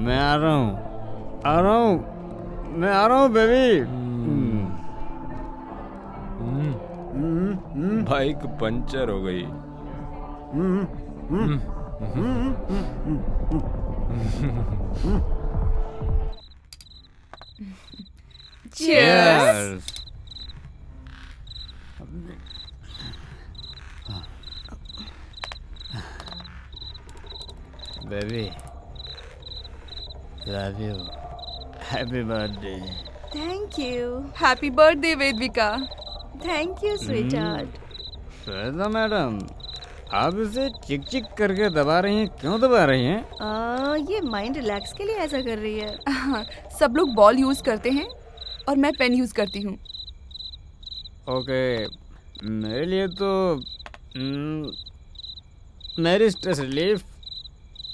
मैं आ रहा हूँ, मैं आ रहा हूँ बेबी। बाइक पंचर हो गई। Cheers. Baby, love you. Happy birthday. Thank you. Happy birthday Vedvika. Thank you, sweetheart. Shweta madam, आप इसे चिक चिक करके दबा रही हैं, क्यों दबा रही हैं? ये माइंड रिलैक्स के लिए ऐसा कर रही है। सब लोग बॉल यूज करते हैं और मैं पेन यूज करती हूँ। ओके, मेरे लिए तो मेरी स्ट्रेस रिलीफ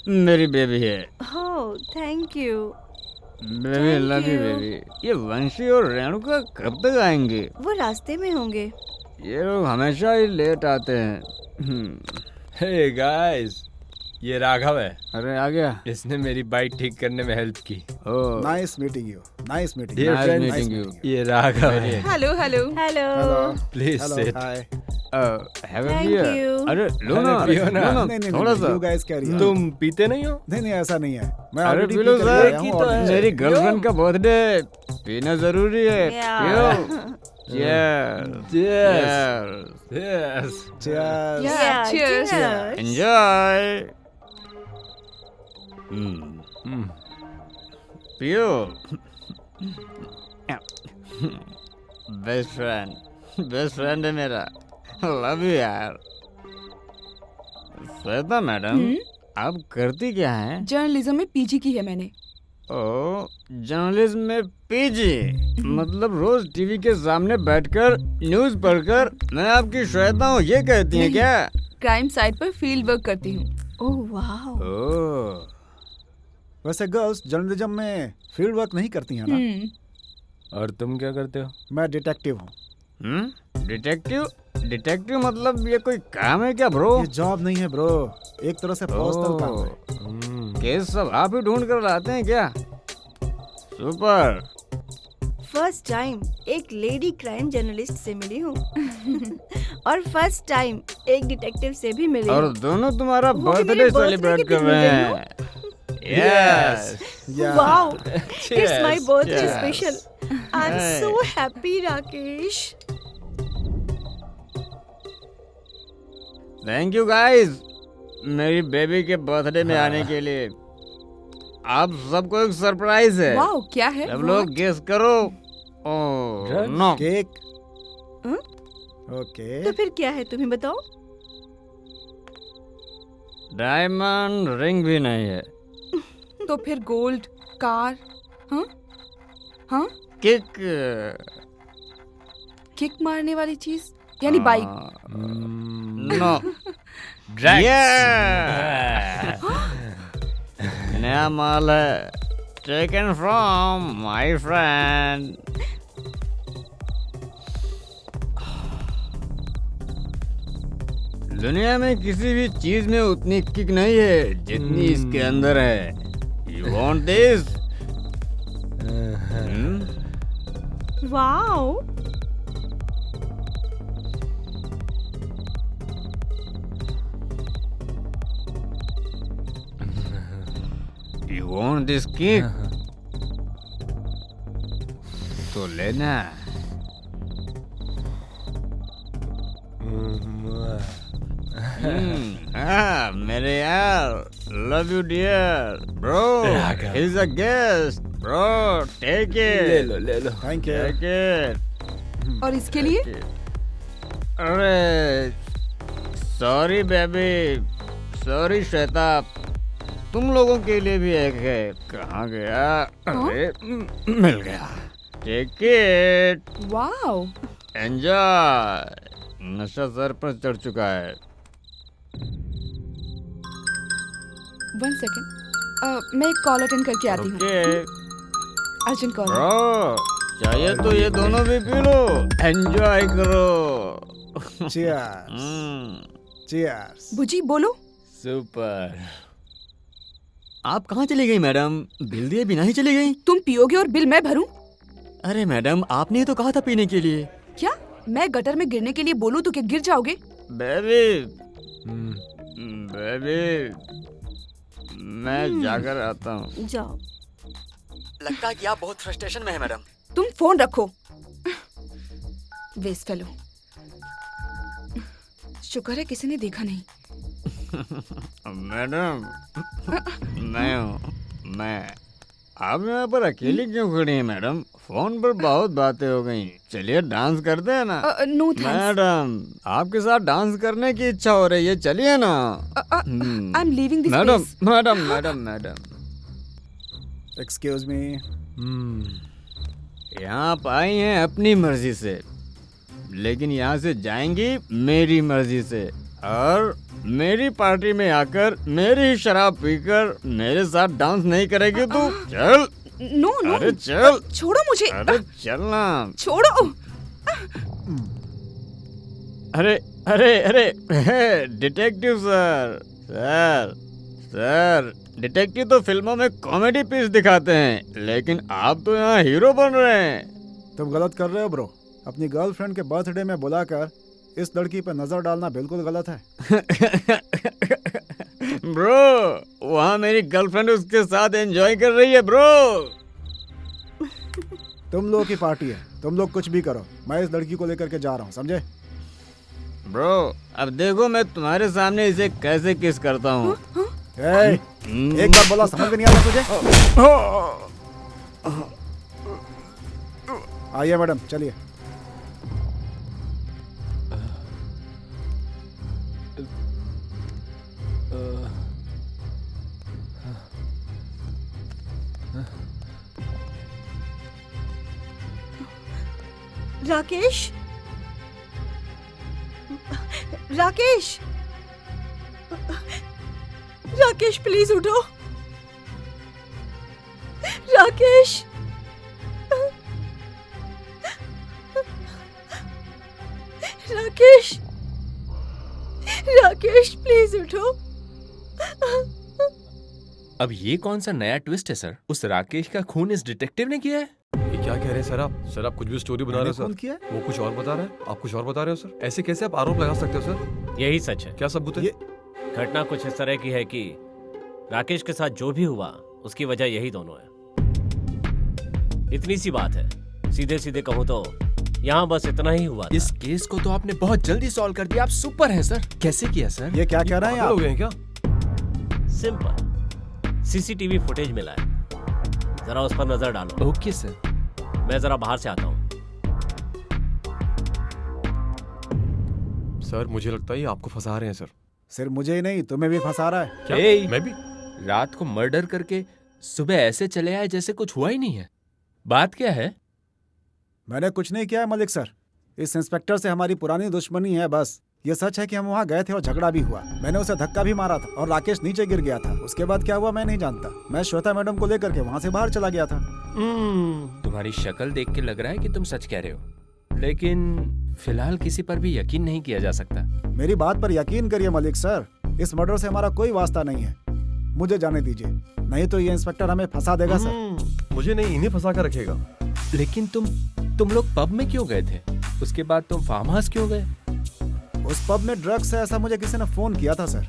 मेरी बेबी है। Oh, thank you. Baby, Thank love you you. Baby. ये वंशी और रेणुका कब तक आएंगे? वो रास्ते में होंगे। ये लोग हमेशा ही लेट आते हैं। हे गाइस, ये राघव है। अरे आ गया। इसने मेरी बाइक ठीक करने में हेल्प की। ओह, Nice meeting you. Nice meeting Dear you. nice friends, meeting you. ये राघव है। Hello hello. Hello. Hello. Please Hello. Sit. Hi. have a Thank beer. you. अरे लो ना, अरे पियो ना। लो ना, नहीं नहीं थोड़ा नहीं, सा। you guys carry on. तुम पीते नहीं हो? नहीं नहीं ऐसा नहीं है। मैं अरे already पी लो पी करके सर, आया हूँ और- मेरी गर्लफ्रेंड का बर्थडे, पीना जरूरी है। Yeah. पियो। Cheers. Yes. Cheers. Yeah, cheers. cheers. Enjoy. पियो। बेस्ट फ्रेंड है मेरा। लव यू यार। श्वेता मैडम, आप करती क्या हैं? जर्नलिज्म में पीजी की है मैंने। ओ, जर्नलिज्म में पीजी, मतलब रोज टीवी के सामने बैठकर न्यूज पढ़कर मैं आपकी श्वेता हूँ ये कहती हैं क्या? क्राइम साइट पर फील्ड वर्क करती हूँ। Oh, wow. ओह, वैसे गर्ल्स जर्नलिज्म में फील्ड वर्क नहीं करती हैं ना। और तुम क्या करते हो? मैं डिटेक्टिव हूँ। डिटेक्टिव मतलब ये कोई काम है क्या ब्रो? ये जॉब नहीं है ब्रो, एक तरह से पर्सनल काम है। केस सब आप ही ढूंढ कर लाते हैं क्या? सुपर। फर्स्ट टाइम एक लेडी क्राइम जर्नलिस्ट से मिली हूँ। और फर्स्ट टाइम एक डिटेक्टिव से भी मिली और हूँ। दोनों तुम्हारा वो भी बर्थडे मेरे birthday सेलिब्रेट के कर दिन रहे मिले हैं। Yes. Yeah. Wow, it's my birthday Cheers. special. I'm Hey. so happy, Rakesh. Thank you guys, मेरी बेबी के बर्थडे में आने के लिए। आप सबको एक सरप्राइज है। वाओ, क्या है? सब लोग गेस करो। Oh Drugs? No, cake. हाँ? ओके। तो फिर क्या है तुम्हें बताओ? डायमंड रिंग भी नहीं है। तो फिर गोल्ड, कार, हाँ हाँ, किक, किक मारने वाली चीज यानी बाइक। नो, नया माल है, टेकन फ्रॉम माय फ्रेंड। दुनिया में किसी भी चीज में उतनी किक नहीं है जितनी इसके अंदर है। You want this? Wow. You want this kick? तो लेना। मेरे यार, love you dear, bro. Raghav. He's a guest, bro. Take ले it. लो ले लो। Thank you. Take it. और इसके लिए अरे सॉरी बेबी, सॉरी श्वेता, तुम लोगों के लिए भी एक है। कहाँ गया? अरे मिल गया। Take it, wow. एंजॉय। नशा सर पर चढ़ चुका है। 1 सेकेंड, मैं एक कॉल अटेंड करके आती हूँ। Okay urgent call. ब्रो, चाहिए तो ये दोनों भी पी लो, एंजॉय करो। Cheers. Cheers. बुजी बोलो। सुपर। आप कहाँ चली गई मैडम? बिल दिए बिना ही चली गई? तुम पियोगे और बिल मैं भरूं? अरे मैडम, आपने ही तो कहा था पीने के लिए। क्या मैं गटर में गिरने के लिए बोलूं तो क्या गिर जाओगे? बेबी, बेबी, मैं जाकर आता हूँ। जाओ। लगता है कि आप बहुत फ्रस्ट्रेशन में है मैडम। तुम फोन रखो। Waste fellow. शुक्र है किसी ने देखा नहीं। मैडम, मैं आप यहाँ पर अकेली क्यों खड़ी हैं मैडम? फोन पर बहुत बातें हो गई, चलिए डांस करते हैं ना। No thanks. मैडम, आपके साथ डांस करने की इच्छा हो रही है, चलिए ना। I am leaving this madam, place. Madam, madam, madam, excuse me. यहाँ आप आई हैं अपनी मर्जी से, लेकिन यहाँ से जाएंगी मेरी मर्जी से। और मेरी पार्टी में आकर मेरी शराब पीकर मेरे साथ डांस नहीं करेगी तू? चल। No no. अरे चल। छोड़ो मुझे। अरे चलना। छोड़ो। अरे अरे अरे डिटेक्टिव सर, सर, डिटेक्टिव तो फिल्मों में कॉमेडी पीस दिखाते हैं, लेकिन आप तो यहाँ हीरो बन रहे हैं। तुम गलत कर रहे हो ब्रो। अपनी गर्लफ्रेंड के बर्थडे में बुलाकर इस लड़की पर नजर डालना बिल्कुल गलत है। ब्रो, वहाँ मेरी गर्लफ्रेंड उसके साथ एंजॉय कर रही है ब्रो। तुम लोगों की पार्टी है, तुम लोग कुछ भी करो, मैं इस लड़की को लेकर के जा रहा हूँ, समझे? ब्रो, अब देखो मैं तुम्हारे सामने इसे कैसे किस करता हूँ। एक बार बोला समझ में नहीं आता तुझे? आइए मैडम, चलिए। राकेश, राकेश, राकेश प्लीज उठो। राकेश, राकेश, राकेश प्लीज उठो। अब ये कौन सा नया ट्विस्ट है सर? उस राकेश का खून इस डिटेक्टिव ने किया है? ये क्या कह रहे हैं सर आप? सर आप कुछ भी स्टोरी बना रहे हो मैंने सर। कौन किया? वो कुछ और बता रहा है, आप कुछ और बता रहे हो सर। ऐसे कैसे आप आरोप लगा सकते हो सर? यही सच है। क्या सबूत है? ये घटना कुछ इस तरह की है कि राकेश के साथ जो भी हुआ उसकी वजह यही दोनों है। इतनी सी बात है, सीधे सीधे कहूँ तो यहाँ बस इतना ही हुआ था। इस केस को तो आपने बहुत जल्दी सॉल्व कर दिया। आप सुपर हैं सर। कैसे किया सर? ये क्या कह रहे हैं पागल हो आप? गए हैं क्या? सिंपल, सीसीटीवी फुटेज मिला है, जरा उस पर नजर डालो। Okay sir. मैं जरा बाहर से आता हूँ। सर मुझे लगता है ये आपको फंसा रहे हैं सर। सिर्फ मुझे ही नहीं, तुम्हें भी फंसा रहा है। क्या? ए, मैं भी? रात को मर्डर करके सुबह ऐसे चले आए जैसे कुछ हुआ ही नहीं है। बात क्या है? मैंने कुछ नहीं किया है मलिक सर। इस इंस्पेक्टर से हमारी पुरानी दुश्मनी है बस। ये सच है कि हम वहाँ गए थे और झगड़ा भी हुआ। मैंने उसे धक्का भी मारा था और राकेश नीचे गिर गया था। उसके बाद क्या हुआ मैं नहीं जानता। मैं श्वेता मैडम को लेकर के वहाँ से बाहर चला गया था। तुम्हारी शक्ल देख के लग रहा है कि तुम सच कह रहे हो, लेकिन फिलहाल किसी पर भी यकीन नहीं किया जा सकता। मेरी बात पर यकीन करिए मलिक सर, इस मर्डर से हमारा कोई वास्ता नहीं है। मुझे जाने दीजिए, नहीं तो ये इंस्पेक्टर हमें फंसा देगा सर। मुझे नहीं, इन्हें फंसा कर रखेगा। लेकिन तुम लोग पब में क्यों गए थे? उसके बाद तुम फार्म हाउस क्यों गए? उस पब में ड्रग्स है ऐसा मुझे किसी ने फोन किया था सर।